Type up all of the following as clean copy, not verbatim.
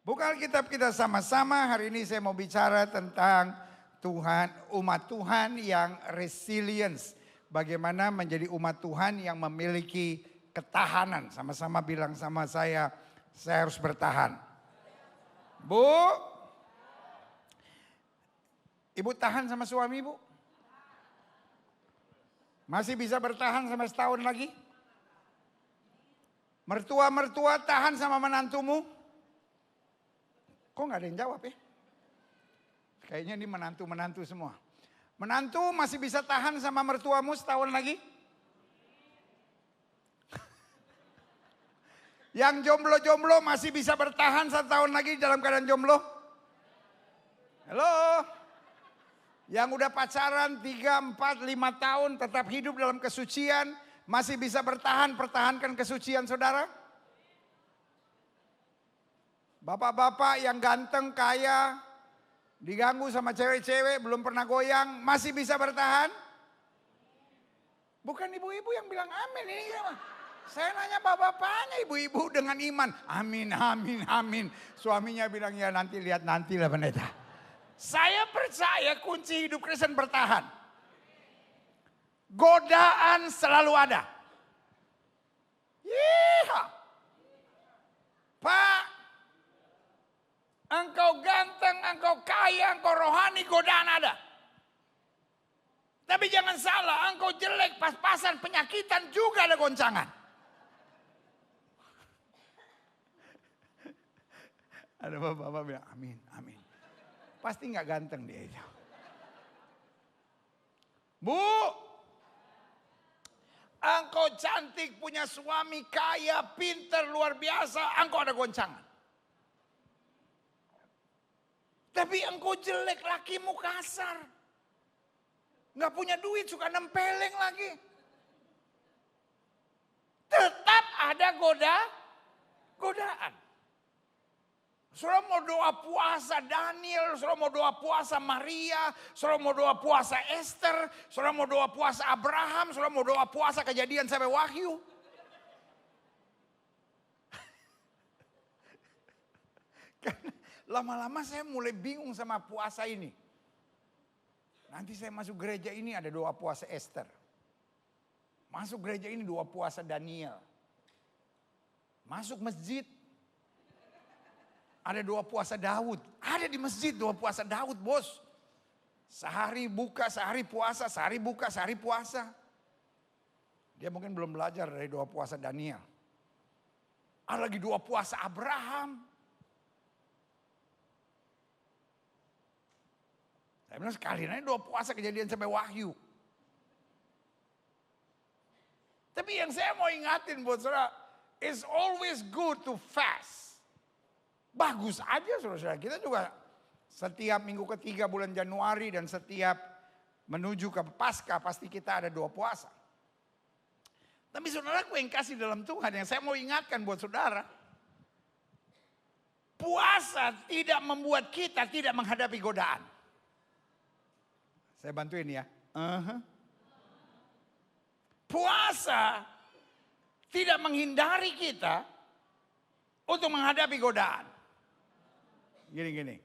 Buka Alkitab kita sama-sama. Hari ini saya mau bicara tentang Tuhan, umat Tuhan yang resilience. Bagaimana menjadi umat Tuhan yang memiliki ketahanan. Sama-sama bilang sama saya harus bertahan. Bu, ibu tahan sama suami ibu? Masih bisa bertahan sampai setahun lagi? Mertua-mertua tahan sama menantumu? Kok gak ada yang jawab ya? Kayaknya ini menantu-menantu semua. Menantu masih bisa tahan sama mertuamu setahun lagi? Yang jomblo-jomblo masih bisa bertahan 1 tahun lagi dalam keadaan jomblo? Halo? Yang udah pacaran 3, 4, 5 tahun tetap hidup dalam kesucian, masih bisa bertahan, pertahankan kesucian saudara? Bapak-bapak yang ganteng, kaya, diganggu sama cewek-cewek, belum pernah goyang, masih bisa bertahan? Bukan ibu-ibu yang bilang amin ini. Saya nanya bapak-bapaknya, ibu-ibu dengan iman. Amin, amin, amin. Suaminya bilang ya lihat nantilah pendeta. Saya percaya kunci hidup Kristen bertahan. Godaan selalu ada. Yeeha. Pak, engkau ganteng, engkau kaya, engkau rohani, godaan ada. Tapi jangan salah, engkau jelek, pas-pasan, penyakitan juga ada goncangan. Ada bapak-bapak bilang amin, amin. Pasti gak ganteng dia itu. Bu, engkau cantik, punya suami kaya, pinter, luar biasa, engkau ada goncangan. Tapi engkau jelek, lakimu kasar. Gak punya duit, suka nempeleng lagi. Tetap ada godaan. Saudara mau doa puasa Daniel, saudara mau doa puasa Maria, saudara mau doa puasa Esther, saudara mau doa puasa Abraham, saudara mau doa puasa Kejadian sampai Wahyu. Karena lama-lama saya mulai bingung sama puasa ini. Nanti saya masuk gereja ini ada doa puasa Esther. Masuk gereja ini doa puasa Daniel. Masuk masjid ada doa puasa Daud. Ada di masjid doa puasa Daud, bos. Sehari buka, sehari puasa, sehari buka, sehari puasa. Dia mungkin belum belajar dari doa puasa Daniel. Ada lagi doa puasa Abraham. Saya bilang sekali aja doa puasa Kejadian sampai Wahyu. Tapi yang saya mau ingatin buat saudara, it's always good to fast. Bagus aja saudara-saudara. Kita juga setiap minggu ketiga bulan Januari dan setiap menuju ke Paskah pasti kita ada doa puasa. Tapi saudaraku yang kasih dalam Tuhan, yang saya mau ingatkan buat saudara. Puasa tidak membuat kita tidak menghadapi godaan. Saya bantuin ya. Puasa tidak menghindari kita untuk menghadapi godaan. Gini.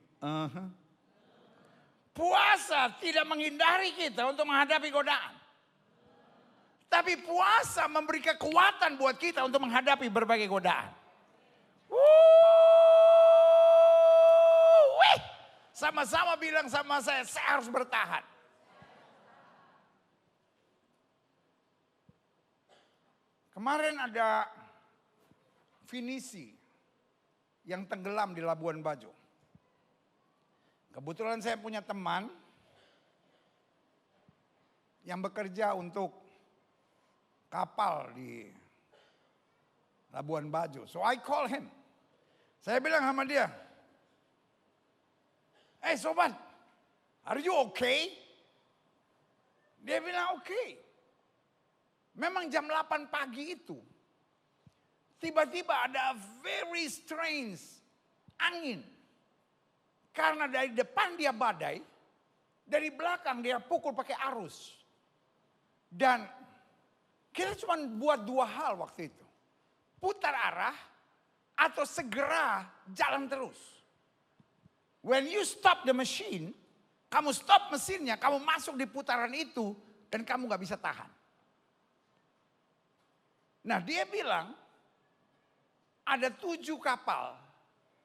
Puasa tidak menghindari kita untuk menghadapi godaan. Tapi puasa memberi kekuatan buat kita untuk menghadapi berbagai godaan. Sama-sama bilang sama saya harus bertahan. Kemarin ada finisi yang tenggelam di Labuan Bajo. Kebetulan saya punya teman yang bekerja untuk kapal di Labuan Bajo. So I call him. Saya bilang sama dia, "Hey sobat, are you okay?" Dia bilang okay. Memang jam 8 pagi itu, tiba-tiba ada very strange angin. Karena dari depan dia badai, dari belakang dia pukul pakai arus. Dan kita cuma buat 2 hal waktu itu. Putar arah atau segera jalan terus. When you stop the machine, kamu stop mesinnya, kamu masuk di putaran itu dan kamu gak bisa tahan. Nah dia bilang ada 7 kapal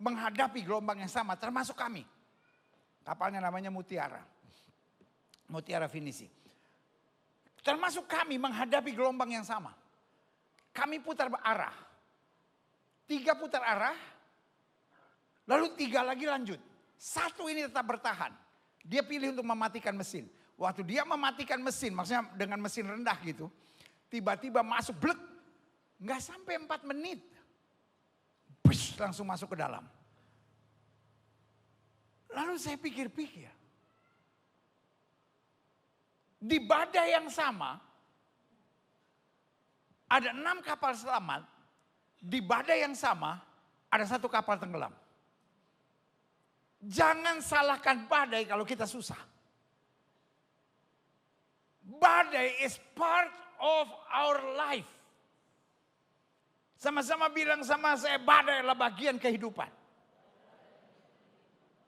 menghadapi gelombang yang sama termasuk kami. Kapalnya namanya Mutiara. Mutiara Finisi. Termasuk kami menghadapi gelombang yang sama. Kami putar arah. 3 putar arah. Lalu 3 lagi lanjut. 1 ini tetap bertahan. Dia pilih untuk mematikan mesin. Waktu dia mematikan mesin, maksudnya dengan mesin rendah gitu. Tiba-tiba masuk blek. Nggak sampai 4 menit. Push, langsung masuk ke dalam. Lalu saya pikir-pikir. Di badai yang sama, ada 6 kapal selamat. Di badai yang sama, ada 1 kapal tenggelam. Jangan salahkan badai kalau kita susah. Badai is part of our life. Sama-sama bilang sama saya, badai adalah bagian kehidupan.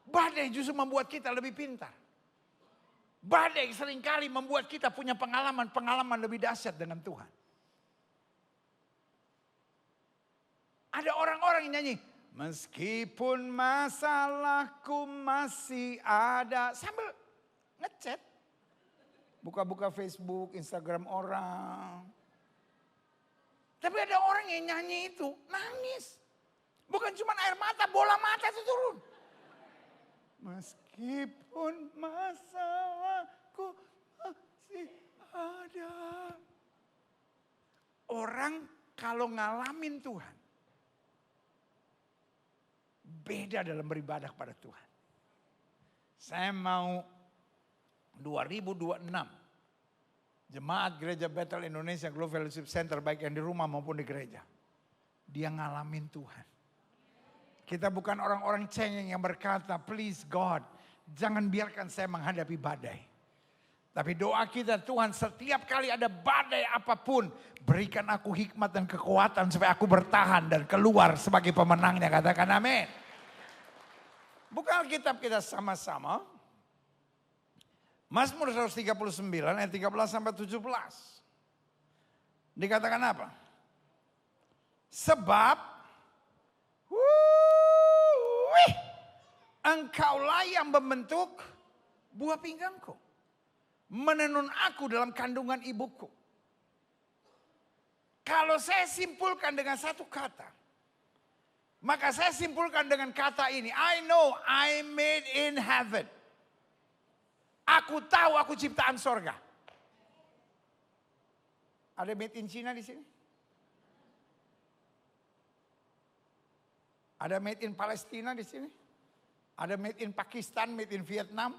Badai justru membuat kita lebih pintar. Badai seringkali membuat kita punya pengalaman lebih dahsyat dengan Tuhan. Ada orang-orang yang nyanyi, meskipun masalahku masih ada. Sambil ngechat. Buka-buka Facebook, Instagram orang. Tapi ada orang yang nyanyi itu nangis. Bukan cuma air mata, bola mata itu turun. Meskipun masalahku masih ada. Orang kalau ngalamin Tuhan. Beda dalam beribadah kepada Tuhan. Saya mau 2026. Jemaat Gereja Bethel Indonesia Global Fellowship Center baik yang di rumah maupun di gereja. Dia ngalamin Tuhan. Kita bukan orang-orang cengeng yang berkata, please God, jangan biarkan saya menghadapi badai. Tapi doa kita, Tuhan setiap kali ada badai apapun, berikan aku hikmat dan kekuatan supaya aku bertahan dan keluar sebagai pemenangnya. Katakan amin. Buka Alkitab kita sama-sama. Mazmur 139 ayat 13 sampai 17. Dikatakan apa? Sebab engkaulah yang membentuk buah pinggangku. Menenun aku dalam kandungan ibuku. Kalau saya simpulkan dengan satu kata. Maka saya simpulkan dengan kata ini. I know I made in heaven. Aku tahu aku ciptaan sorga. Ada made in China di sini? Ada made in Palestina di sini? Ada made in Pakistan, made in Vietnam.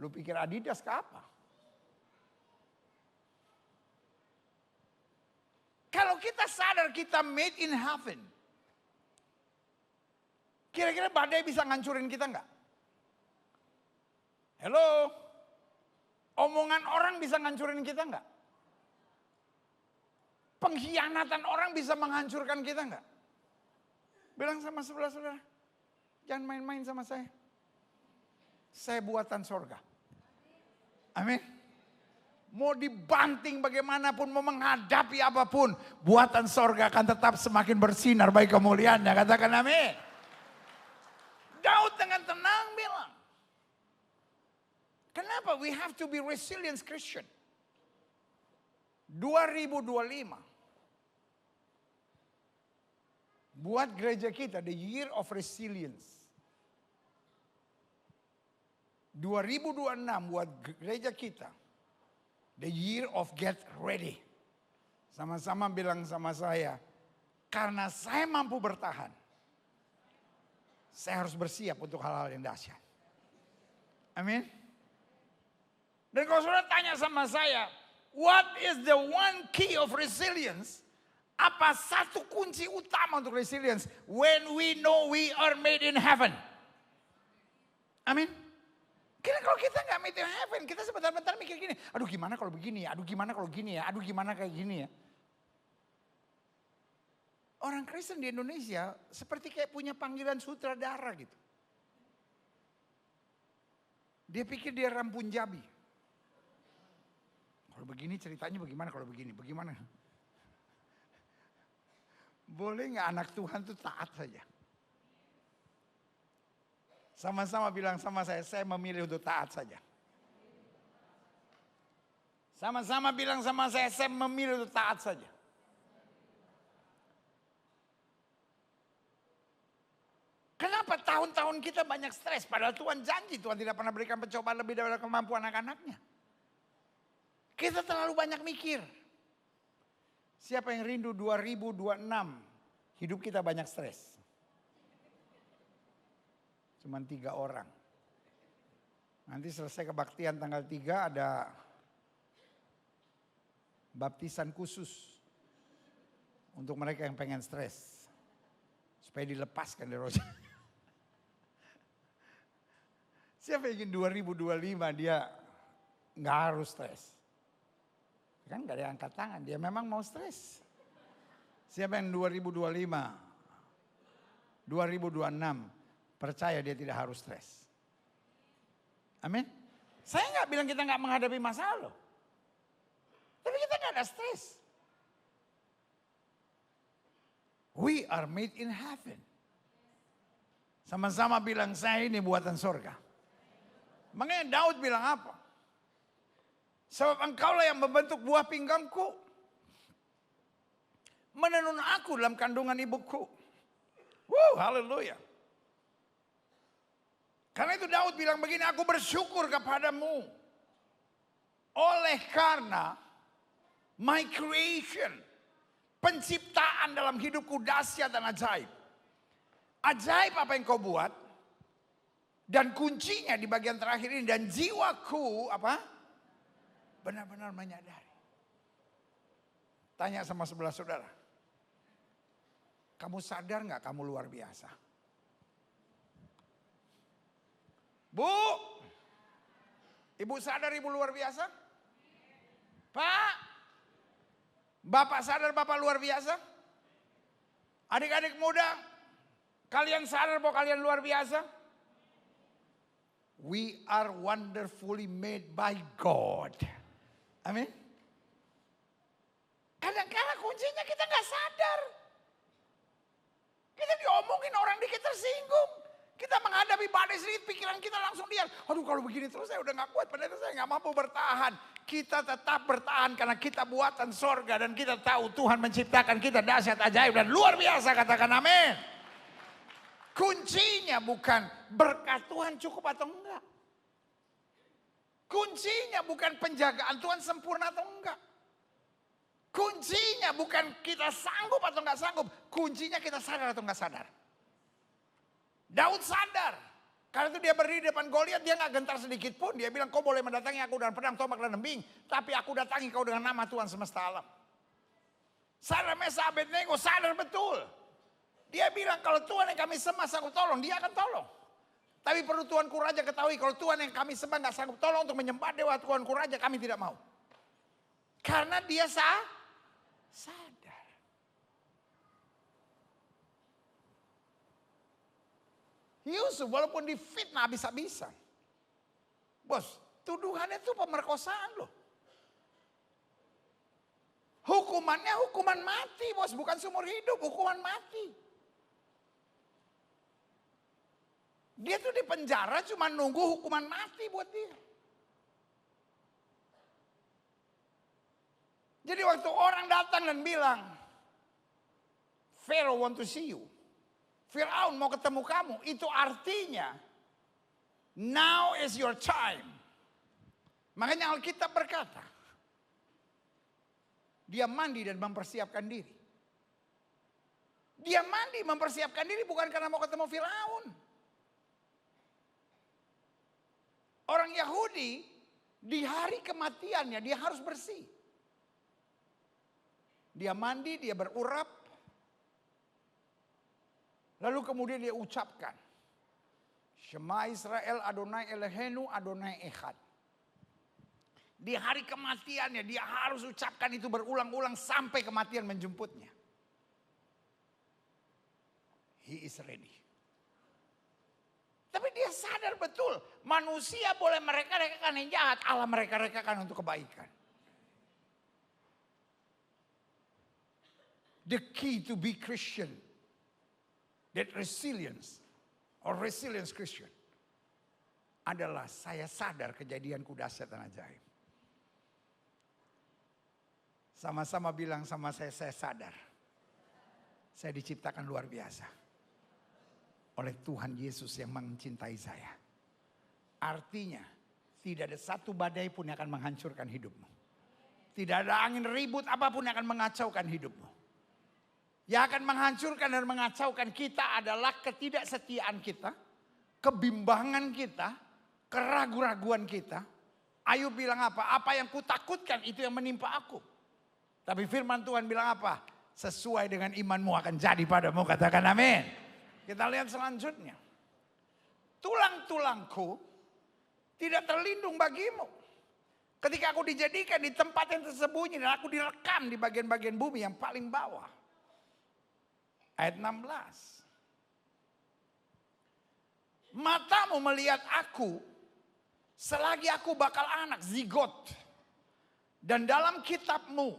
Lu pikir Adidas ke apa? Kalau kita sadar kita made in heaven. Kira-kira badai bisa ngancurin kita enggak? Hello? Omongan orang bisa ngancurin kita enggak? Pengkhianatan orang bisa menghancurkan kita enggak? Bilang sama sebelah saudara, jangan main-main sama saya. Saya buatan sorga. Amin. Mau dibanting bagaimanapun, mau menghadapi apapun, buatan sorga akan tetap semakin bersinar bagi kemuliaannya. Katakan amin. Daud dengan tenang bilang, kenapa we have to be resilient Christian? 2025. Buat gereja kita, the year of resilience. 2026 buat gereja kita, the year of get ready. Sama-sama bilang sama saya, karena saya mampu bertahan, saya harus bersiap untuk hal-hal yang dahsyat. Amin. Dan kalau saudara tanya sama saya, what is the one key of resilience? Apa satu kunci utama untuk resilience? When we know we are made in heaven. Amin. Karena kalau kita nggak made in heaven, kita sebentar-bentar mikir gini, aduh gimana kalau begini ya, aduh gimana kalau gini ya, aduh gimana kayak gini ya. Orang Kristen di Indonesia seperti kayak punya panggilan sutradara gitu. Dia pikir dia Rampun Jabi. Kalau begini ceritanya bagaimana, kalau begini bagaimana. Boleh nggak anak Tuhan tuh taat saja? Sama-sama bilang sama saya memilih untuk taat saja. Sama-sama bilang sama saya memilih untuk taat saja. Kenapa tahun-tahun kita banyak stres? Padahal Tuhan janji Tuhan tidak pernah berikan pencobaan lebih daripada kemampuan anak-anaknya. Kita terlalu banyak mikir. Siapa yang rindu 2026? Hidup kita banyak stres. Cuman 3 orang. Nanti selesai kebaktian tanggal 3 ada baptisan khusus. Untuk mereka yang pengen stres. Supaya dilepaskan dari roh. Siapa yang ingin 2025 dia nggak harus stres? Kan gak ada yang angkat tangan, dia memang mau stres. Siapa yang 2025, 2026 percaya dia tidak harus stres. Amin. Saya nggak bilang kita nggak menghadapi masalah loh. Tapi kita nggak ada stres. We are made in heaven. Sama-sama bilang saya ini buatan surga. Makanya Daud bilang apa? Sebab engkaulah yang membentuk buah pinggangku. Menenun aku dalam kandungan ibuku. Haleluya. Karena itu Daud bilang begini, aku bersyukur kepadamu. Oleh karena my creation. Penciptaan dalam hidupku dahsyat dan ajaib. Ajaib apa yang kau buat? Dan kuncinya di bagian terakhir ini. Dan jiwaku apa? Benar-benar menyadari. Tanya sama sebelah saudara. Kamu sadar gak kamu luar biasa? Bu. Ibu sadar ibu luar biasa? Pak. Bapak sadar bapak luar biasa? Adik-adik muda. Kalian sadar bahwa kalian luar biasa? We are wonderfully made by God. Amin. Kadang-kadang kuncinya kita gak sadar. Kita diomongin orang dikit tersinggung. Kita menghadapi badai sedikit pikiran kita langsung liar. Aduh kalau begini terus saya udah gak kuat. Padahal saya gak mampu bertahan. Kita tetap bertahan karena kita buatan sorga. Dan kita tahu Tuhan menciptakan kita dahsyat ajaib dan luar biasa. Katakan amin. Kuncinya bukan berkat Tuhan cukup atau enggak. Kuncinya bukan penjagaan Tuhan sempurna atau enggak. Kuncinya bukan kita sanggup atau enggak sanggup. Kuncinya kita sadar atau enggak sadar. Daud sadar. Karena itu dia berdiri di depan Goliat, dia enggak gentar sedikit pun. Dia bilang, kau boleh mendatangi aku dengan pedang, tombak dan lembing. Tapi aku datangi kau dengan nama Tuhan semesta alam. Sadar Mesa Abednego sadar betul. Dia bilang kalau Tuhan yang kami sembah sanggup tolong, dia akan tolong. Tapi perlu Tuanku Raja ketahui kalau Tuhan yang kami sembah gak sanggup tolong untuk menyembah Dewa Tuanku Raja, kami tidak mau. Karena dia sadar. Yusuf walaupun difitnah habis-habisan. Bos, tuduhannya itu pemerkosaan loh. Hukumannya hukuman mati bos, bukan seumur hidup, hukuman mati. Dia tuh di penjara cuma nunggu hukuman mati buat dia. Jadi waktu orang datang dan bilang, Pharaoh want to see you. Firaun mau ketemu kamu. Itu artinya, now is your time. Makanya Alkitab berkata, dia mandi dan mempersiapkan diri. Dia mandi mempersiapkan diri bukan karena mau ketemu Firaun. Orang Yahudi di hari kematiannya dia harus bersih. Dia mandi, dia berurap. Lalu kemudian dia ucapkan. Shema Israel Adonai Elohenu Adonai Echad. Di hari kematiannya dia harus ucapkan itu berulang-ulang sampai kematian menjemputnya. he is ready. Tapi dia sadar betul, manusia boleh mereka-rekakan yang jahat, Allah mereka-rekakan untuk kebaikan. The key to be Christian, that resilience Christian, adalah saya sadar kejadianku dahsyat dan ajaib. Sama-sama bilang sama saya sadar. Saya diciptakan luar biasa oleh Tuhan Yesus yang mencintai saya. Artinya tidak ada satu badai pun yang akan menghancurkan hidupmu. Tidak ada angin ribut apapun yang akan mengacaukan hidupmu. Yang akan menghancurkan dan mengacaukan kita adalah ketidaksetiaan kita, kebimbangan kita, keraguan-raguan kita. Ayub bilang apa? Apa yang kutakutkan itu yang menimpa aku. Tapi firman Tuhan bilang apa? Sesuai dengan imanmu akan jadi padamu. Katakan amin. Kita lihat selanjutnya. Tulang-tulangku tidak terlindung bagimu. Ketika aku dijadikan di tempat yang tersembunyi dan aku direkam di bagian-bagian bumi yang paling bawah. Ayat 16. Matamu melihat aku selagi aku bakal anak, zigot. Dan dalam kitabmu,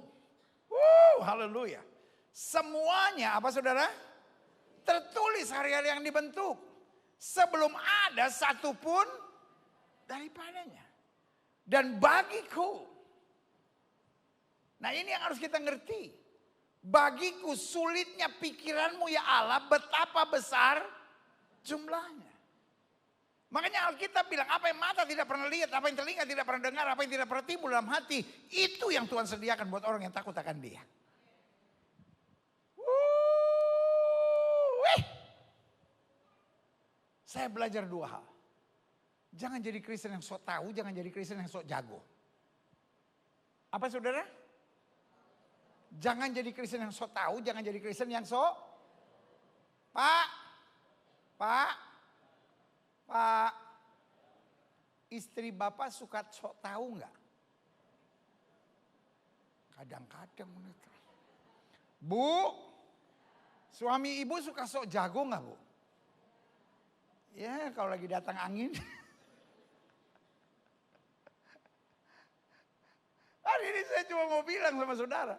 haleluya. Semuanya apa saudara? Tertulis hari-hari yang dibentuk. Sebelum ada satupun daripadanya. Dan bagiku. Nah ini yang harus kita ngerti. Bagiku sulitnya pikiranmu ya Allah, betapa besar jumlahnya. Makanya Alkitab bilang apa yang mata tidak pernah lihat, apa yang telinga tidak pernah dengar, apa yang tidak pernah timbul dalam hati. Itu yang Tuhan sediakan buat orang yang takut akan Dia. Saya belajar dua hal. Jangan jadi Kristen yang sok tahu, jangan jadi Kristen yang sok jago. Apa saudara? Jangan jadi Kristen yang sok tahu, jangan jadi Kristen yang sok. Pak. Istri Bapak suka sok tahu enggak? Kadang-kadang. Bu, suami ibu suka sok jago enggak bu? Ya kalau lagi datang angin. Hari ini saya cuma mau bilang sama saudara.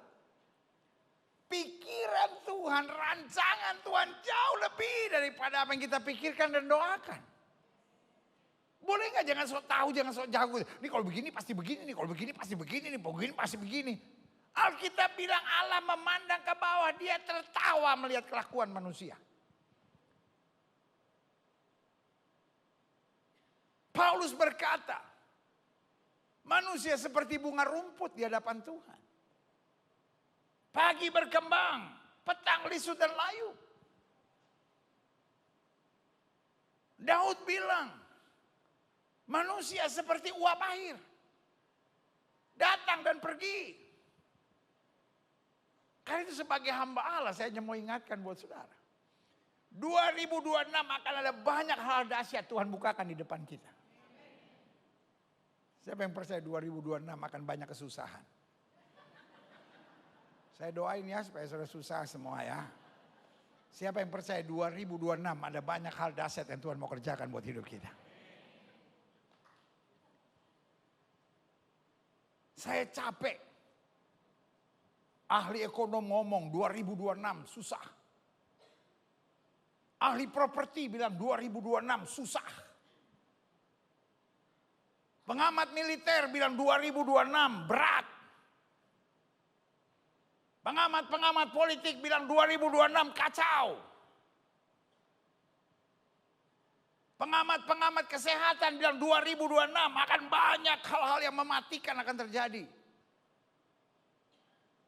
Pikiran Tuhan, rancangan Tuhan jauh lebih daripada apa yang kita pikirkan dan doakan. Boleh nggak jangan sok tahu, jangan sok jago. Ini kalau begini pasti begini, nih kalau begini pasti begini, nih begini pasti begini. Alkitab bilang Allah memandang ke bawah, Dia tertawa melihat kelakuan manusia. Paulus berkata, manusia seperti bunga rumput di hadapan Tuhan. Pagi berkembang, petang lisut dan layu. Daud bilang, manusia seperti uap air. Datang dan pergi. Karena itu sebagai hamba Allah, saya hanya mau ingatkan buat saudara. 2026 akan ada banyak hal dahsyat Tuhan bukakan di depan kita. Siapa yang percaya 2026 akan banyak kesusahan? Saya doain ya supaya saudara susah semua ya. Siapa yang percaya 2026 ada banyak hal dahsyat yang Tuhan mau kerjakan buat hidup kita. Saya capek. Ahli ekonom ngomong 2026 susah. Ahli properti bilang 2026 susah. Pengamat militer bilang 2026 berat. Pengamat politik bilang 2026 kacau. Pengamat kesehatan bilang 2026 akan banyak hal-hal yang mematikan akan terjadi.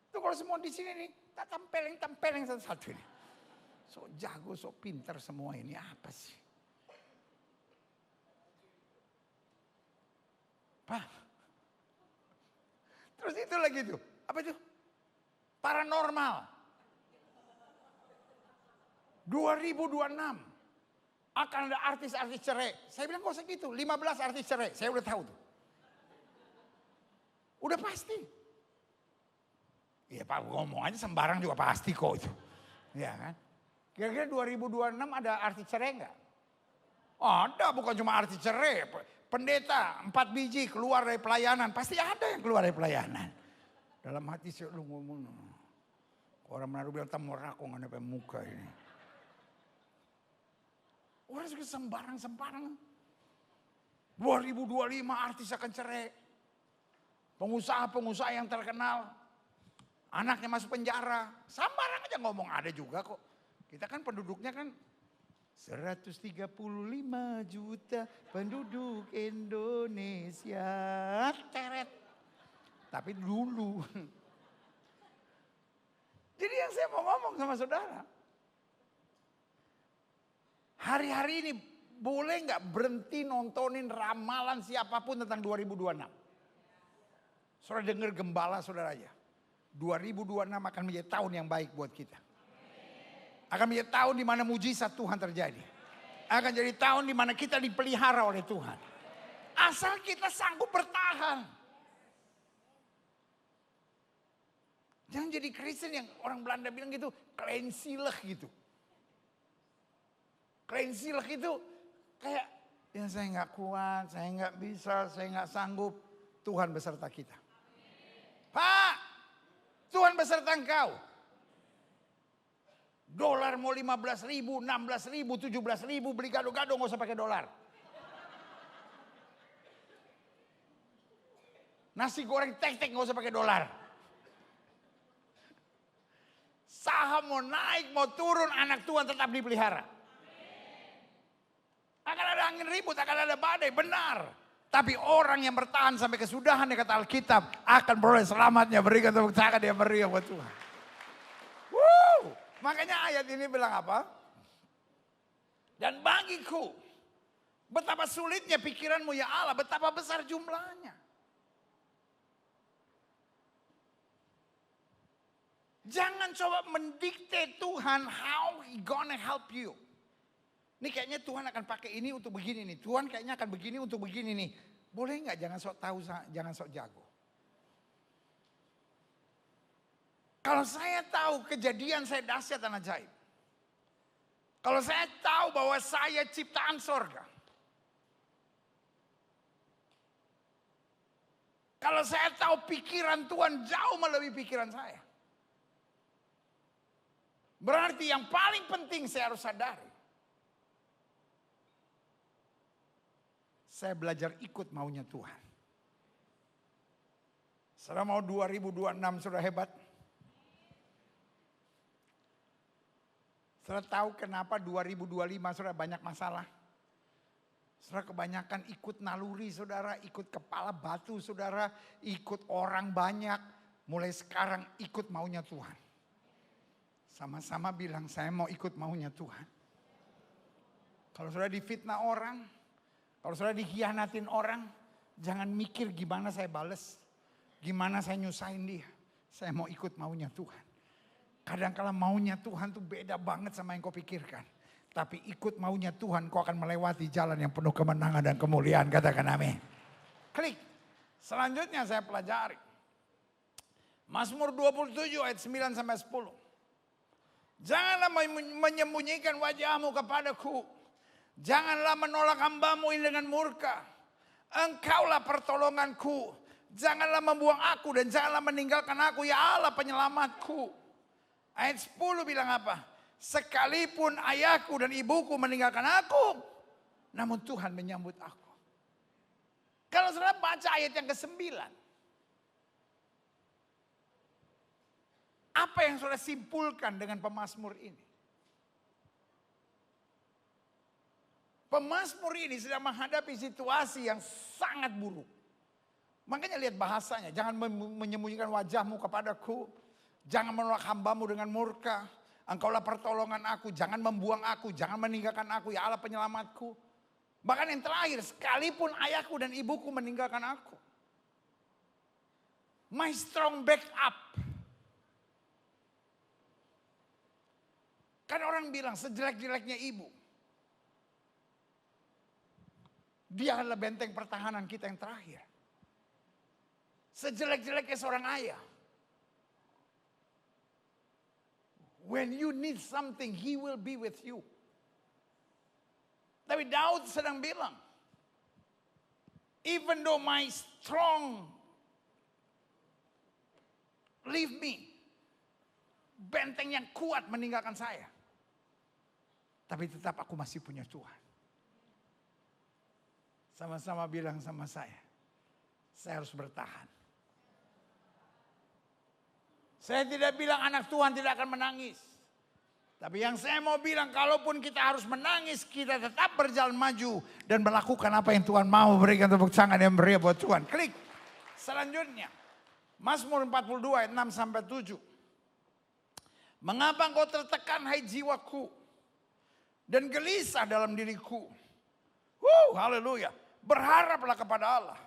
Itu kalau semua di sini nih, tak tempeleng satu-satu ini. So jago, so pintar semua ini apa sih? Pak. Terus itu lagi tuh, apa itu? Paranormal. 2026 akan ada artis-artis cerai. Saya bilang gak usah gitu, 15 artis cerai, saya udah tahu tuh. Udah pasti. Iya Pak ngomong aja sembarang juga pasti kok itu. Iya kan? Kira-kira 2026 ada arti cerai enggak? Ada, bukan cuma arti cerai. Pendeta 4 biji keluar dari pelayanan. Pasti ada yang keluar dari pelayanan. Dalam hati saya lu ngomong. Orang Manado bilang tamu rakong ada muka ini. Orang suka sembarang-sembarang. 2025 artis akan cerai. Pengusaha-pengusaha yang terkenal. Anaknya masuk penjara. Sembarang aja ngomong, ada juga kok. Kita kan penduduknya kan 135 juta penduduk Indonesia. Teret. Tapi dulu. Jadi yang saya mau ngomong sama saudara. Hari-hari ini boleh nggak berhenti nontonin ramalan siapapun tentang 2026. Saudara dengar gembala saudara aja. 2026 akan menjadi tahun yang baik buat kita. Akan menjadi tahun di mana mujizat Tuhan terjadi. Akan jadi tahun di mana kita dipelihara oleh Tuhan. Asal kita sanggup bertahan. Jangan jadi Kristen yang orang Belanda bilang gitu, kleinzielig gitu. Kleinzielig itu kayak, ya saya nggak kuat, saya nggak bisa, saya nggak sanggup. Tuhan beserta kita. Pak, Tuhan beserta engkau. Dolar mau 15.000, 16.000, 17.000, beli gado-gado nggak usah pakai dolar. Nasi goreng tek-tek nggak usah pakai dolar. Saham mau naik, mau turun, anak Tuhan tetap dipelihara. Akan ada angin ribut, akan ada badai, benar. Tapi orang yang bertahan sampai kesudahan, ya kata Alkitab, akan beroleh selamatnya. Berikan tepuk tangan, dia meriah buat Tuhan. Makanya ayat ini bilang apa? Dan bagiku, betapa sulitnya pikiranmu ya Allah, betapa besar jumlahnya. Jangan coba mendikte Tuhan how he gonna help you. Ini kayaknya Tuhan akan pakai ini untuk begini nih. Tuhan kayaknya akan begini untuk begini nih. Boleh nggak jangan sok tahu, jangan sok jago. Kalau saya tahu kejadian saya dahsyat dan ajaib. Kalau saya tahu bahwa saya ciptaan sorga. Kalau saya tahu pikiran Tuhan jauh melebihi pikiran saya. Berarti yang paling penting saya harus sadari. Saya belajar ikut maunya Tuhan. Saudara mau 2026 sudah hebat. Saudara tahu kenapa 2025 saudara banyak masalah? Saudara kebanyakan ikut naluri saudara, ikut kepala batu saudara, ikut orang banyak. Mulai sekarang ikut maunya Tuhan. Sama-sama bilang saya mau ikut maunya Tuhan. Kalau saudara difitnah orang, kalau saudara dikhianatin orang, jangan mikir gimana saya bales, gimana saya nyusahin dia. Saya mau ikut maunya Tuhan. Kadang-kala maunya Tuhan tuh beda banget sama yang kau pikirkan. Tapi ikut maunya Tuhan, kau akan melewati jalan yang penuh kemenangan dan kemuliaan. Katakan amin. Klik. Selanjutnya saya pelajari. Mazmur 27 ayat 9 sampai 10. Janganlah menyembunyikan wajahmu kepadaku. Janganlah menolak hamba-Mu ini dengan murka. Engkaulah pertolonganku. Janganlah membuang aku dan janganlah meninggalkan aku. Ya Allah penyelamatku. Ayat 10 bilang apa? Sekalipun ayahku dan ibuku meninggalkan aku, namun Tuhan menyambut aku. Kalau saudara baca ayat yang ke-9. Apa yang saudara simpulkan dengan pemazmur ini? Pemazmur ini sedang menghadapi situasi yang sangat buruk. Makanya lihat bahasanya. Jangan menyembunyikan wajahmu kepadaku. Jangan menolak hamba-Mu dengan murka. Engkaulah pertolongan aku. Jangan membuang aku. Jangan meninggalkan aku. Ya Allah penyelamatku. Bahkan yang terakhir. Sekalipun ayahku dan ibuku meninggalkan aku. My strong backup. Kan orang bilang sejelek-jeleknya ibu. Dia adalah benteng pertahanan kita yang terakhir. Sejelek-jeleknya seorang ayah. When you need something, He will be with you. Tapi Daud sedang bilang, even though my strong leave me, benteng yang kuat meninggalkan saya, tapi tetap aku masih punya Tuhan. Sama-sama bilang sama saya harus bertahan. Saya tidak bilang anak Tuhan tidak akan menangis. Tapi yang saya mau bilang, kalaupun kita harus menangis, kita tetap berjalan maju dan melakukan apa yang Tuhan mau. Berikan tepuk tangan yang meriah buat Tuhan. Klik. Selanjutnya, Mazmur 42 ayat 6 sampai 7. Mengapa engkau tertekan hai jiwaku dan gelisah dalam diriku? Haleluya. Berharaplah kepada Allah.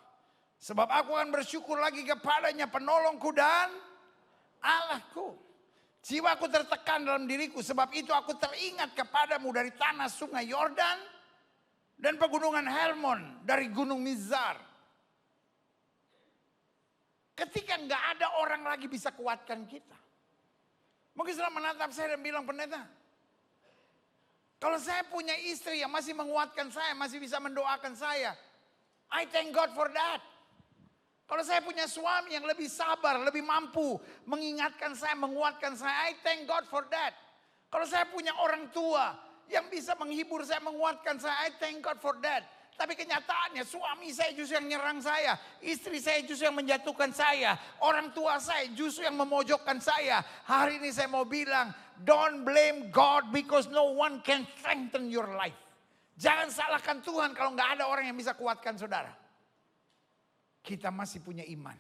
Sebab aku akan bersyukur lagi kepadanya, penolongku dan Allahku. Jiwaku tertekan dalam diriku, sebab itu aku teringat kepadamu dari tanah sungai Yordan dan pegunungan Hermon, dari gunung Mizar. Ketika nggak ada orang lagi bisa kuatkan kita. Mungkin setelah menatap saya dan bilang, pendeta, kalau saya punya istri yang masih menguatkan saya, masih bisa mendoakan saya, I thank God for that. Kalau saya punya suami yang lebih sabar, lebih mampu mengingatkan saya, menguatkan saya, I thank God for that. Kalau saya punya orang tua yang bisa menghibur saya, menguatkan saya, I thank God for that. Tapi kenyataannya suami saya justru yang nyerang saya, istri saya justru yang menjatuhkan saya, orang tua saya justru yang memojokkan saya. Hari ini saya mau bilang, don't blame God because no one can strengthen your life. Jangan salahkan Tuhan kalau nggak ada orang yang bisa kuatkan saudara. Kita masih punya iman.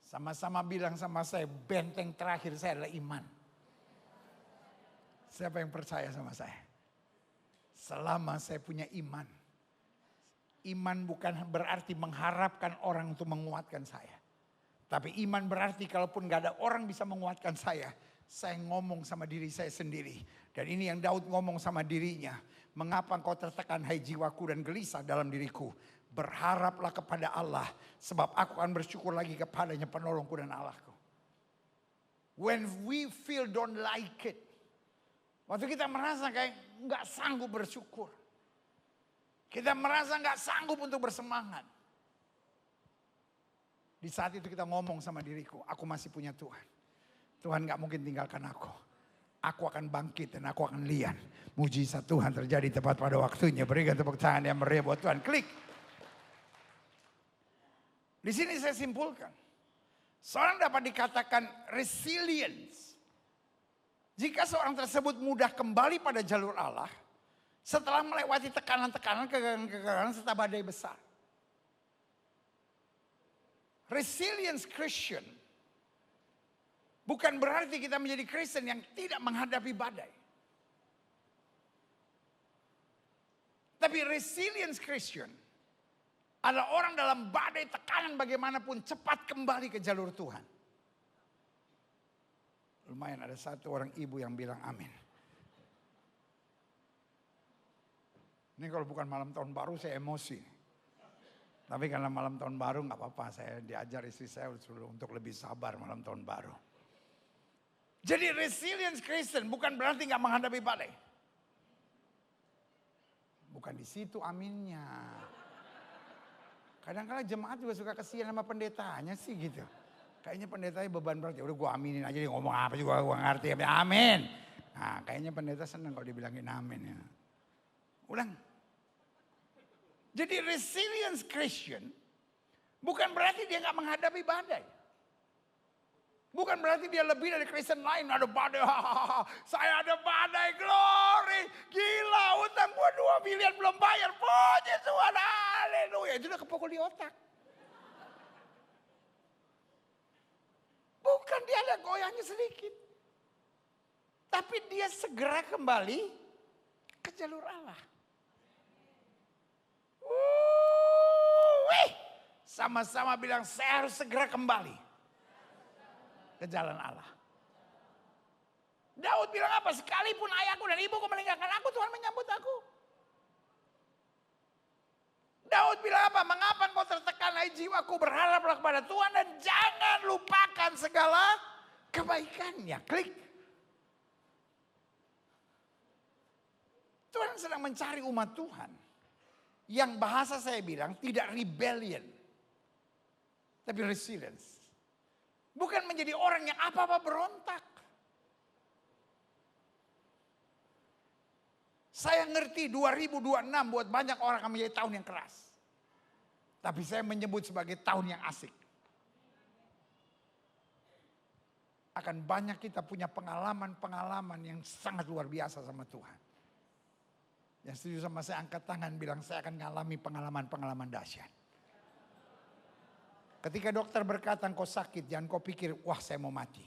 Sama-sama bilang sama saya, benteng terakhir saya adalah iman. Siapa yang percaya sama saya? Selama saya punya iman. Iman bukan berarti mengharapkan orang untuk menguatkan saya. Tapi iman berarti kalaupun gak ada orang bisa menguatkan saya ngomong sama diri saya sendiri. Dan ini yang Daud ngomong sama dirinya. Mengapa engkau tertekan hai jiwaku dan gelisah dalam diriku? Berharaplah kepada Allah. Sebab aku akan bersyukur lagi kepadanya, penolongku dan Allahku. When we feel don't like it. Waktu kita merasa kayak gak sanggup bersyukur. Kita merasa gak sanggup untuk bersemangat. Di saat itu kita ngomong sama diriku, aku masih punya Tuhan. Tuhan gak mungkin tinggalkan aku. Aku akan bangkit dan aku akan lihat mujizat Tuhan terjadi tepat pada waktunya. Berikan tepuk tangan yang meriah buat Tuhan. Klik. Di sini saya simpulkan. Seorang dapat dikatakan resilience. Jika seorang tersebut mudah kembali pada jalur Allah. Setelah melewati tekanan-tekanan, kegagalan serta badai besar. Resilience Christian. Bukan berarti kita menjadi Kristen yang tidak menghadapi badai. Tapi resilience Christian adalah orang dalam badai tekanan bagaimanapun cepat kembali ke jalur Tuhan. Lumayan ada satu orang ibu yang bilang amin. Ini kalau bukan malam tahun baru saya emosi. Tapi karena malam tahun baru gak apa-apa. Saya diajar istri saya untuk lebih sabar malam tahun baru. Jadi resilience Kristen bukan berarti gak menghadapi badai. Bukan di situ aminnya. Kadang-kadang jemaat juga suka kesian sama pendetanya sih gitu. Kayaknya pendetanya beban berat. Ya udah gue aminin aja, dia ngomong apa juga gue ngerti. Amin. Nah kayaknya pendeta senang kalau dibilangin amin ya. Ulang. Jadi resilience Christian bukan berarti dia gak menghadapi badai. Bukan berarti dia lebih dari Kristen lain. Ada badai, saya ada badai, glory. Gila, utang gua 2 miliar belum bayar. Puji Tuhan, haleluya. Itu udah kepukul di otak. Bukan dia ada goyangnya sedikit. Tapi dia segera kembali ke jalur Allah. Sama-sama bilang saya harus segera kembali ke jalan Allah. Daud bilang apa? Sekalipun ayahku dan ibuku meninggalkan aku, Tuhan menyambut aku. Daud bilang apa? Mengapa engkau tertekan hai jiwaku, berharaplah kepada Tuhan dan jangan lupakan segala kebaikannya. Klik. Tuhan sedang mencari umat Tuhan. Yang bahasa saya bilang tidak rebellion. Tapi resilience. Bukan menjadi orang yang apa-apa berontak. Saya ngerti 2026 buat banyak orang akan menjadi tahun yang keras. Tapi saya menyebut sebagai tahun yang asik. Akan banyak kita punya pengalaman-pengalaman yang sangat luar biasa sama Tuhan. Yang setuju sama saya angkat tangan bilang saya akan mengalami pengalaman-pengalaman dahsyat. Ketika dokter berkata engkau sakit, jangan kau pikir wah saya mau mati.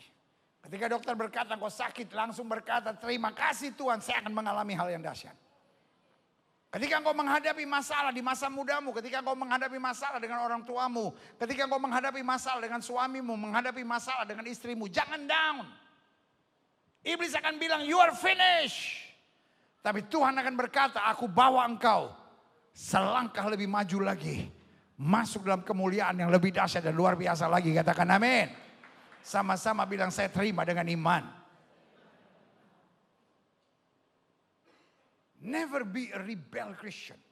Ketika dokter berkata engkau sakit, langsung berkata terima kasih Tuhan saya akan mengalami hal yang dahsyat. Ketika engkau menghadapi masalah di masa mudamu, ketika engkau menghadapi masalah dengan orang tuamu, ketika engkau menghadapi masalah dengan suamimu, menghadapi masalah dengan istrimu, jangan down. Iblis akan bilang you are finished. Tapi Tuhan akan berkata aku bawa engkau selangkah lebih maju lagi. Masuk dalam kemuliaan yang lebih dahsyat dan luar biasa lagi. Katakan amin. Sama-sama bilang saya terima dengan iman. Never be a rebel Christian.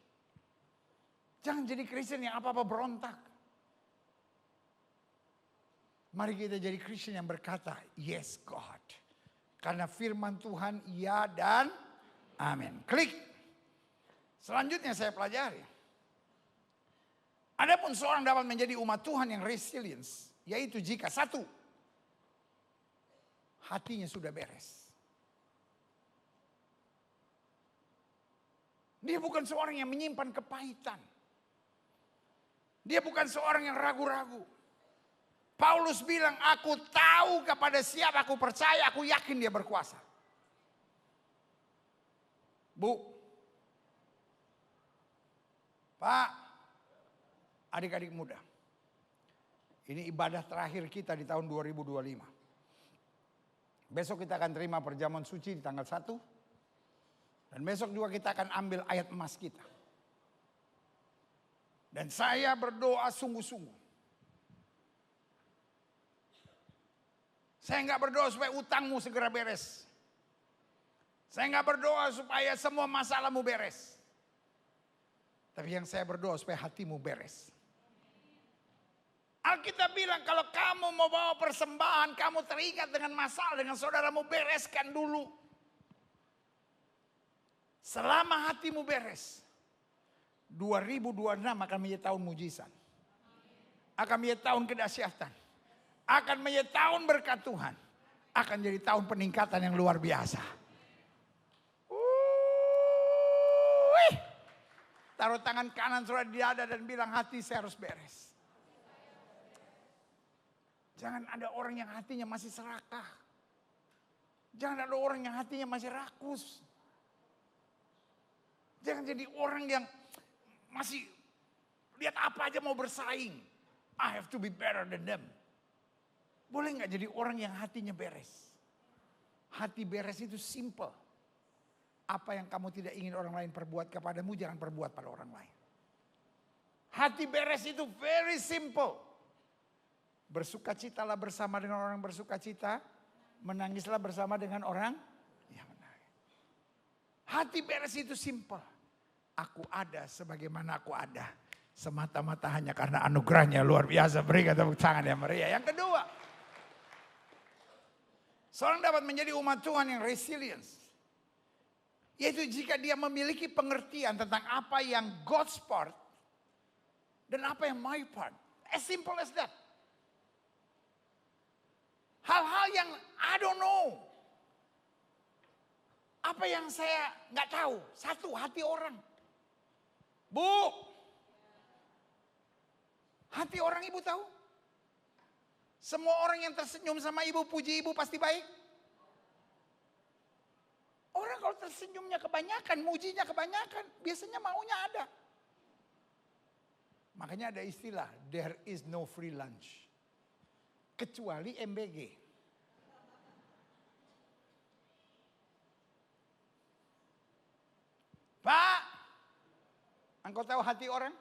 Jangan jadi Kristen yang apa-apa berontak. Mari kita jadi Kristen yang berkata, yes God. Karena firman Tuhan iya dan amin. Klik. Selanjutnya saya pelajari. Adapun seorang dapat menjadi umat Tuhan yang resilience. Yaitu jika satu, hatinya sudah beres. Dia bukan seorang yang menyimpan kepahitan. Dia bukan seorang yang ragu-ragu. Paulus bilang, aku tahu kepada siapa aku percaya, aku yakin dia berkuasa. Bu, Pak, adik-adik muda. Ini ibadah terakhir kita di tahun 2025. Besok kita akan terima perjamuan suci di tanggal 1. Dan besok juga kita akan ambil ayat emas kita. Dan saya berdoa sungguh-sungguh. Saya enggak berdoa supaya utangmu segera beres. Saya enggak berdoa supaya semua masalahmu beres. Tapi yang saya berdoa supaya hatimu beres. Alkitab bilang kalau kamu mau bawa persembahan, kamu terikat dengan masalah dengan saudaramu, bereskan dulu. Selama hatimu beres, 2026 akan menjadi tahun mujizat. Akan menjadi tahun kedahsyatan. Akan menjadi tahun berkat Tuhan. Akan jadi tahun peningkatan yang luar biasa. Taruh tangan kanan saudara di dada dan bilang hati saya harus beres. Jangan ada orang yang hatinya masih serakah. Jangan ada orang yang hatinya masih rakus. Jangan jadi orang yang masih lihat apa aja mau bersaing. I have to be better than them. Boleh nggak jadi orang yang hatinya beres? Hati beres itu simple. Apa yang kamu tidak ingin orang lain perbuat kepadamu, jangan perbuat pada orang lain. Hati beres itu very simple. Bersukacitalah bersama dengan orang bersukacita. Menangislah bersama dengan orang yang menangis. Hati beres itu simple. Aku ada sebagaimana aku ada. Semata-mata hanya karena anugerahnya luar biasa. Berikan tepuk tangan yang meriah. Yang kedua. Seorang dapat menjadi umat Tuhan yang resilience. Yaitu jika dia memiliki pengertian tentang apa yang God's part. Dan apa yang my part. As simple as that. Hal-hal yang I don't know. Apa yang saya nggak tahu. Satu, hati orang. Bu, hati orang ibu tahu? Semua orang yang tersenyum sama ibu, puji ibu pasti baik. Orang kalau tersenyumnya kebanyakan, mujinya kebanyakan, biasanya maunya ada. Makanya ada istilah, there is no free lunch. Kecuali MBG. Pak, engkau tahu hati orang?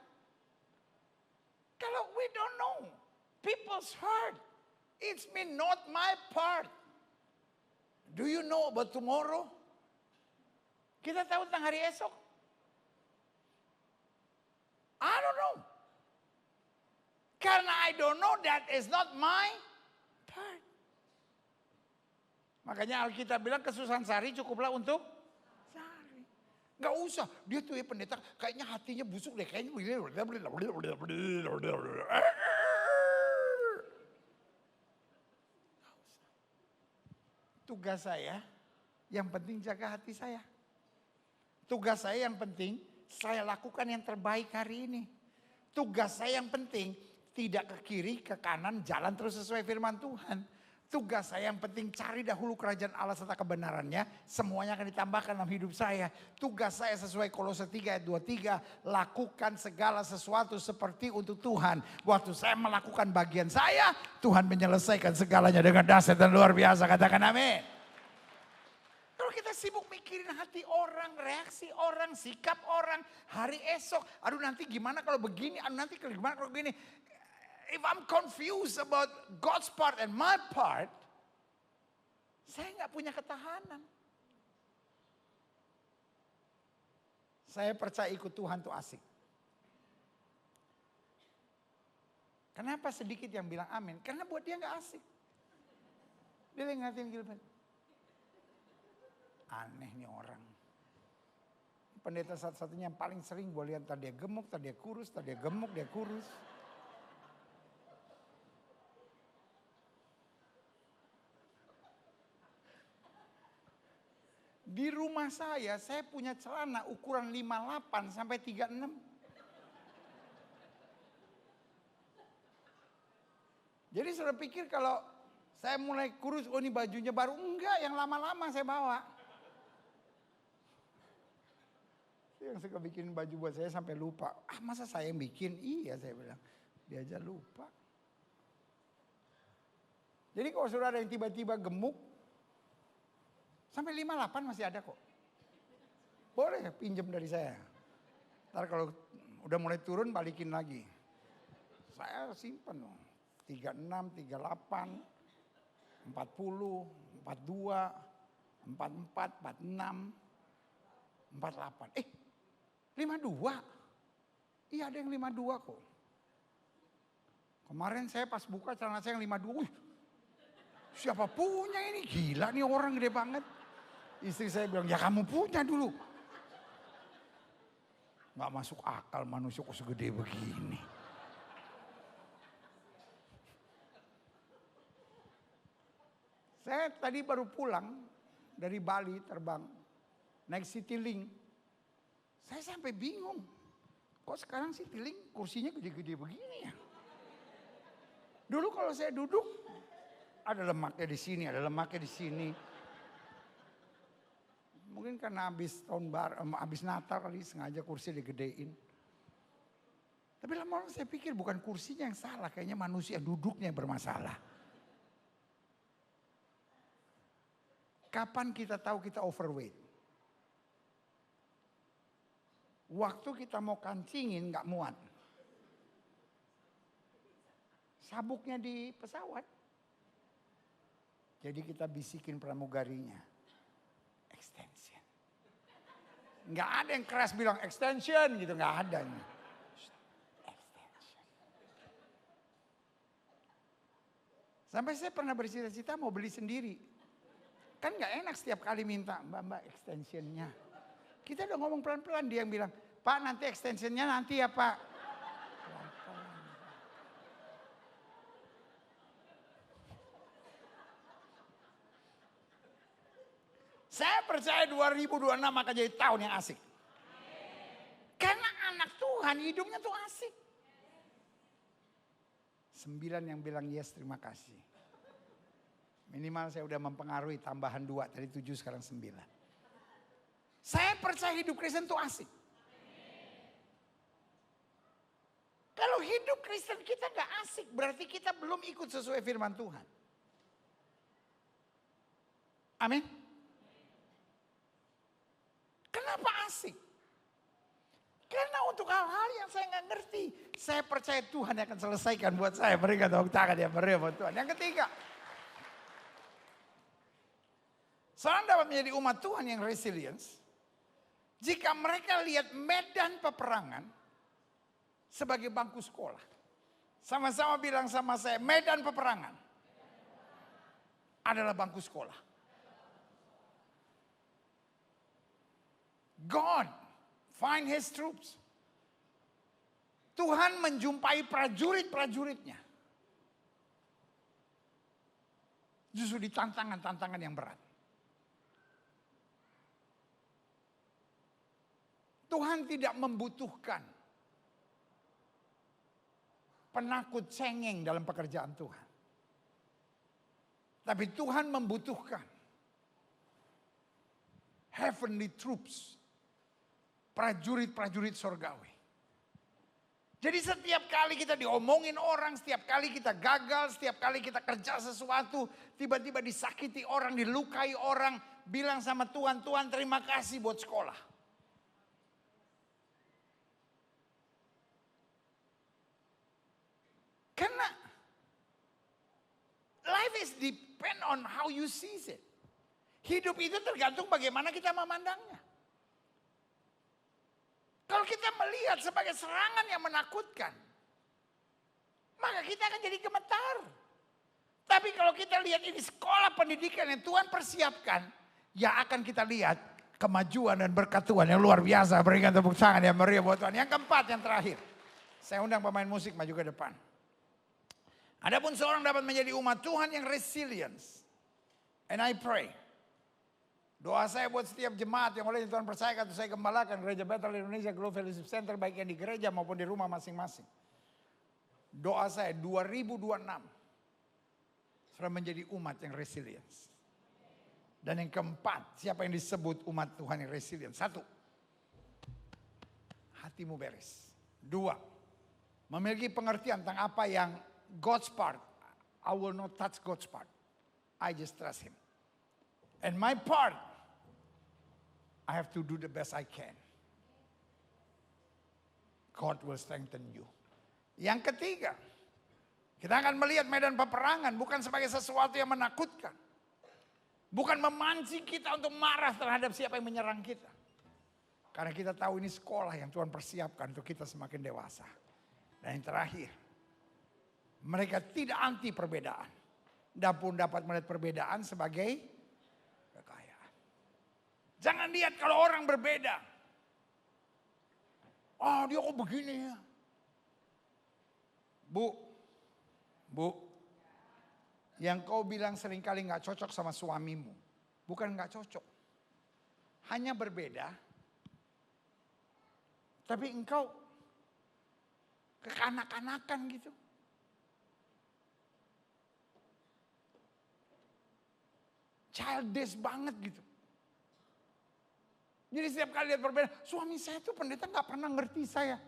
Kalau we don't know people's heart, it's me not my part. Do you know about tomorrow? Kita tahu tentang hari esok? I don't know. Karena I don't know, that is not my part. Makanya Alkitab bilang kesusahan sehari cukuplah untuk sehari. Gak usah, dia tuh ya pendeta kayaknya hatinya busuk deh. Kayaknya tugas saya yang penting jaga hati saya. Tugas saya yang penting saya lakukan yang terbaik hari ini. Tugas saya yang penting tidak ke kiri, ke kanan, jalan terus sesuai firman Tuhan. Tugas saya yang penting cari dahulu kerajaan Allah serta kebenarannya. Semuanya akan ditambahkan dalam hidup saya. Tugas saya sesuai Kolose 3 ayat 23. Lakukan segala sesuatu seperti untuk Tuhan. Waktu saya melakukan bagian saya, Tuhan menyelesaikan segalanya dengan dahsyat dan luar biasa. Katakan amin. Kalau kita sibuk mikirin hati orang, reaksi orang, sikap orang, hari esok. Aduh nanti gimana kalau begini, aduh nanti gimana kalau begini. If I'm confused about God's part and my part, saya nggak punya ketahanan. Saya percaya ikut Tuhan tuh asik. Kenapa sedikit yang bilang amin? Karena buat dia nggak asik. Dia ngatin Gilbert. Aneh nih orang. Pendeta satu-satunya yang paling sering gue lihat tadi dia gemuk, tadi dia kurus, tadi dia gemuk, dia kurus. Di rumah saya punya celana ukuran 58 sampai 36. Jadi saya pikir kalau saya mulai kurus, oh ini bajunya baru. Enggak, yang lama-lama saya bawa. Yang suka bikin baju buat saya sampai lupa. Ah masa saya yang bikin? Iya saya bilang. Dia aja lupa. Jadi kalau sudah ada yang tiba-tiba gemuk, sampai 58 masih ada kok. Boleh pinjam dari saya. Ntar kalau udah mulai turun balikin lagi. Saya simpen loh. 36, 38, 40, 42, 44, 46, 48. 52. Iya ada yang 52 kok. Kemarin saya pas buka celana saya yang 52. Wih, siapa punya ini? Gila nih orang gede banget. Istri saya bilang, ya kamu punya dulu. Gak masuk akal manusia kok segede begini. Saya tadi baru pulang dari Bali terbang. Naik Citylink. Saya sampai bingung. Kok sekarang Citylink kursinya gede-gede begini ya? Dulu kalau saya duduk, ada lemaknya di sini, ada lemaknya di sini. Mungkin karena habis Natal kali sengaja kursi digedein. Tapi lama-lama saya pikir bukan kursinya yang salah, kayaknya manusia duduknya yang bermasalah. Kapan kita tahu kita overweight? Waktu kita mau kancingin nggak muat. Sabuknya di pesawat. Jadi kita bisikin pramugarinya. Extension. Nggak ada yang keras bilang extension gitu, nggak ada. Extension. Sampai saya pernah bercita-cita mau beli sendiri. Kan nggak enak setiap kali minta, mbak extensionnya. Kita udah ngomong pelan-pelan, dia yang bilang, Pak nanti extensionnya nanti ya Pak. Saya percaya 2026 akan jadi tahun yang asik. Karena anak Tuhan hidupnya tuh asik. 9 yang bilang yes terima kasih. Minimal saya udah mempengaruhi tambahan 2 dari 7 sekarang 9. Saya percaya hidup Kristen tuh asik. Kalau hidup Kristen kita gak asik berarti kita belum ikut sesuai firman Tuhan. Amin. Kenapa asik? Karena untuk hal-hal yang saya nggak ngerti, saya percaya Tuhan yang akan selesaikan buat saya. Berikan tepuk tangan yang meriah buat Tuhan. Yang ketiga, seorang dapat menjadi umat Tuhan yang resilience jika mereka lihat medan peperangan sebagai bangku sekolah. Sama-sama bilang sama saya, medan peperangan adalah bangku sekolah. God find his troops. Tuhan menjumpai prajurit-prajuritnya. Justru di tantangan-tantangan yang berat. Tuhan tidak membutuhkan penakut cengeng dalam pekerjaan Tuhan. Tapi Tuhan membutuhkan heavenly troops. Prajurit-prajurit sorgawi. Jadi setiap kali kita diomongin orang, setiap kali kita gagal, setiap kali kita kerja sesuatu, tiba-tiba disakiti orang, dilukai orang, bilang sama Tuhan, Tuhan terima kasih buat sekolah. Karena life is depend on how you see it. Hidup itu tergantung bagaimana kita memandangnya. Kalau kita melihat sebagai serangan yang menakutkan, maka kita akan jadi gemetar. Tapi kalau kita lihat ini sekolah pendidikan yang Tuhan persiapkan, ya akan kita lihat kemajuan dan berkat Tuhan yang luar biasa. Berikan tepuk tangan yang meriah buat Tuhan. Yang keempat, yang terakhir. Saya undang pemain musik maju ke depan. Adapun seorang dapat menjadi umat Tuhan yang resilience. And I pray. Doa saya buat setiap jemaat yang oleh Tuhan percayakan untuk saya gembalakan Gereja Bethel Indonesia Global Fellowship Center, baik yang di gereja maupun di rumah masing-masing. Doa saya 2026 sudah menjadi umat yang resilience. Dan yang keempat, siapa yang disebut umat Tuhan yang resilience? 1, hatimu beres. 2, memiliki pengertian tentang apa yang God's part. I will not touch God's part. I just trust him. And my part, I have to do the best I can. God will strengthen you. Yang ketiga, kita akan melihat medan peperangan bukan sebagai sesuatu yang menakutkan. Bukan memancing kita untuk marah terhadap siapa yang menyerang kita. Karena kita tahu ini sekolah yang Tuhan persiapkan untuk kita semakin dewasa. Dan yang terakhir, mereka tidak anti perbedaan. Dan pun dapat melihat perbedaan sebagai kekayaan. Jangan lihat kalau orang berbeda. Oh dia kok begini ya. Bu, yang kau bilang seringkali gak cocok sama suamimu. Bukan gak cocok. Hanya berbeda. Tapi engkau kekanak-kanakan gitu. Childish banget gitu. Jadi setiap kali lihat berbeda, suami saya tuh pendeta gak pernah ngerti saya.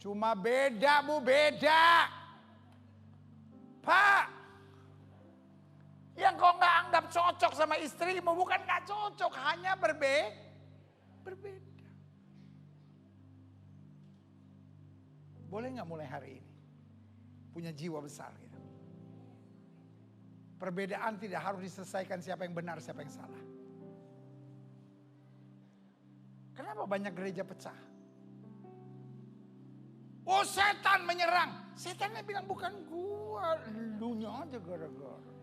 Cuma beda bu, beda. Pak, yang kau gak anggap cocok sama istrimu bukan gak cocok, hanya berbeda. Boleh gak mulai hari ini punya jiwa besar gitu. Perbedaan tidak harus diselesaikan siapa yang benar, siapa yang salah. Kenapa banyak gereja pecah? Oh setan menyerang. Setannya bilang bukan gua, elunya aja gara-gara.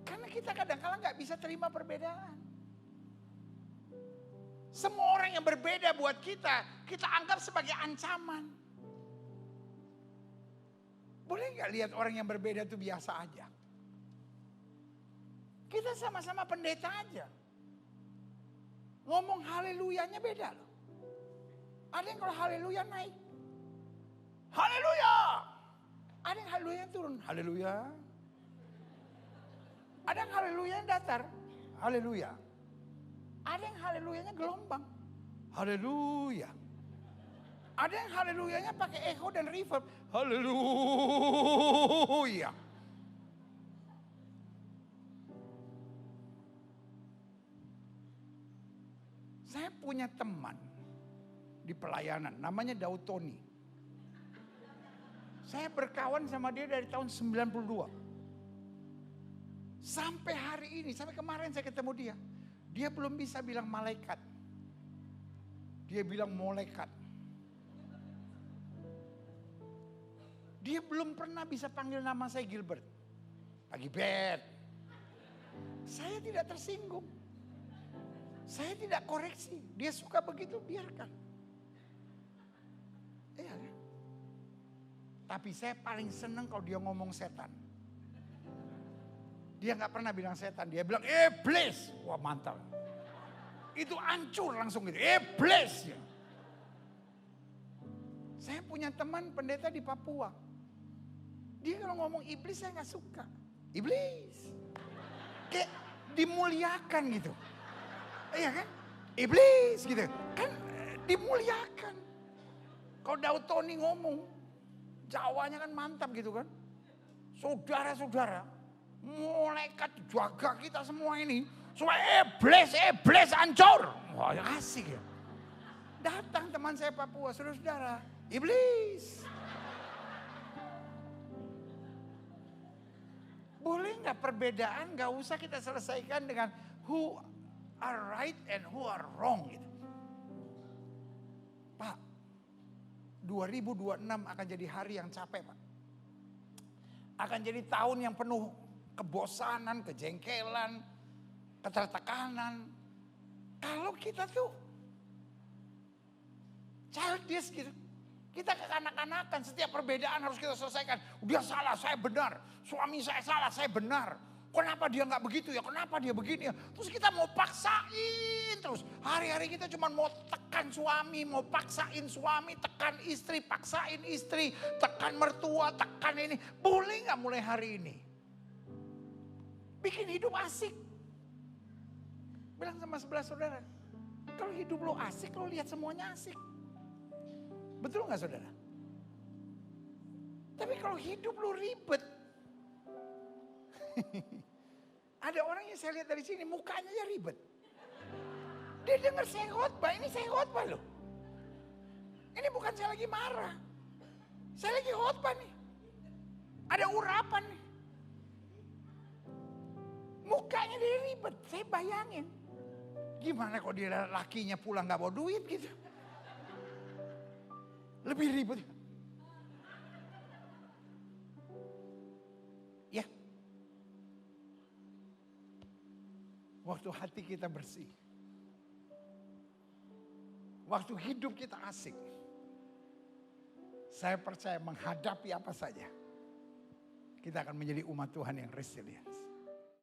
Karena kita kadang-kadang gak bisa terima perbedaan. Semua orang yang berbeda buat kita anggap sebagai ancaman. Boleh gak lihat orang yang berbeda itu biasa aja? Kita sama-sama pendeta aja. Ngomong haleluyanya beda loh. Ada yang kalau haleluya naik. Haleluya. Ada yang haleluyanya turun. Haleluya. Ada yang haleluyanya datar. Haleluya. Ada yang haleluyanya gelombang. Haleluya. Ada yang haleluyanya pakai echo dan reverb. Haleluya. Saya punya teman di pelayanan, namanya Daud Tony. Saya berkawan sama dia dari tahun 92. Sampai hari ini, sampai kemarin saya ketemu dia. Dia belum bisa bilang malaikat. Dia bilang molekat. Dia belum pernah bisa panggil nama saya Gilbert. Pak Gilbert. Saya tidak tersinggung. Saya tidak koreksi. Dia suka begitu, biarkan. Iya kan? Tapi saya paling senang kalau dia ngomong setan. Dia gak pernah bilang setan. Dia bilang iblis. Wah mantap. Itu hancur langsung gitu. Iblis. Saya punya teman pendeta di Papua. Dia kalau ngomong iblis saya gak suka. Iblis. Kayak dimuliakan gitu. Iya kan? Iblis gitu. Kan dimuliakan. Kalau Daud Tony ngomong. Jawanya kan mantap gitu kan. Saudara-saudara. Malaikat jaga kita semua ini. Supaya iblis hancur. Wah asik ya. Datang teman saya Papua, saudara-saudara. Iblis. Boleh nggak perbedaan nggak usah kita selesaikan dengan who are right and who are wrong gitu. Pak, 2026 akan jadi hari yang capek Pak. Akan jadi tahun yang penuh kebosanan, kejengkelan, ketertekanan. Kalau kita tuh childish gitu. Kita kekanak-kanakan, setiap perbedaan harus kita selesaikan. Dia salah, saya benar. Suami saya salah, saya benar. Kenapa dia nggak begitu ya? Kenapa dia begini ya? Terus kita mau paksain terus. Hari-hari kita cuma mau tekan suami, mau paksain suami, tekan istri, paksain istri, tekan mertua, tekan ini. Boleh nggak mulai hari ini? Bikin hidup asik. Bilang sama sebelah saudara, kalau hidup lo asik, lo lihat semuanya asik. Betul gak saudara? Tapi kalau hidup lo ribet. Ada orang yang saya lihat dari sini, mukanya aja ribet. Dia dengar saya khotbah, ini saya khotbah loh. Ini bukan saya lagi marah. Saya lagi khotbah nih. Ada urapan nih. Mukanya dia ribet, saya bayangin. Gimana kalau dia lakinya pulang gak bawa duit gitu. Lebih ribet. Ya. Waktu hati kita bersih. Waktu hidup kita asik. Saya percaya menghadapi apa saja. Kita akan menjadi umat Tuhan yang resilient.